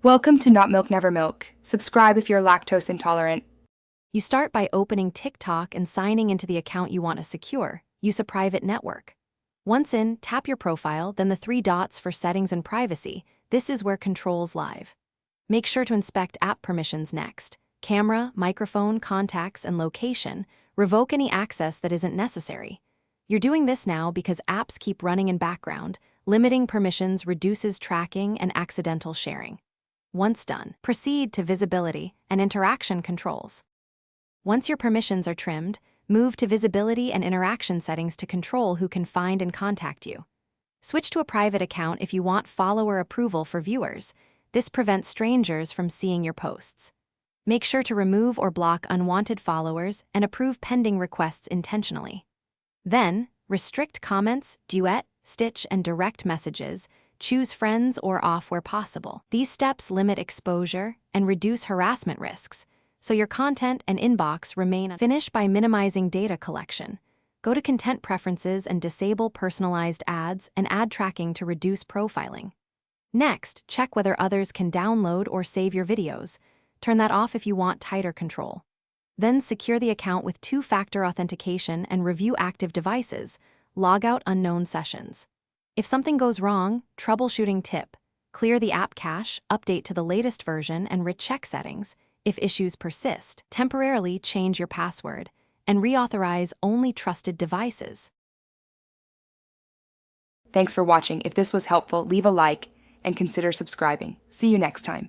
Welcome to Not Milk Never Milk. Subscribe if you're lactose intolerant. You start by opening TikTok and signing into the account you want to secure. Use a private network. Once in, tap your profile, then the 3 dots for settings and privacy. This is where controls live. Make sure to inspect app permissions next. Camera, microphone, contacts, and location. Revoke any access that isn't necessary. You're doing this now because apps keep running in background. Limiting permissions reduces tracking and accidental sharing. Once done, proceed to visibility and interaction controls. Once your permissions are trimmed, move to visibility and interaction settings to control who can find and contact you. Switch to a private account if you want follower approval for viewers. This prevents strangers from seeing your posts. Make sure to remove or block unwanted followers and approve pending requests intentionally. Then, restrict comments, duet, stitch, and direct messages. Choose friends or off where possible. These steps limit exposure and reduce harassment risks, so your content and inbox remain. Finish by minimizing data collection. Go to Content Preferences and disable personalized ads and ad tracking to reduce profiling. Next, check whether others can download or save your videos. Turn that off if you want tighter control. Then secure the account with 2-factor authentication and review active devices. Log out unknown sessions. If something goes wrong, troubleshooting tip: clear the app cache, update to the latest version, and recheck settings. If issues persist, temporarily change your password and reauthorize only trusted devices. Thanks for watching. If this was helpful, leave a like and consider subscribing. See you next time.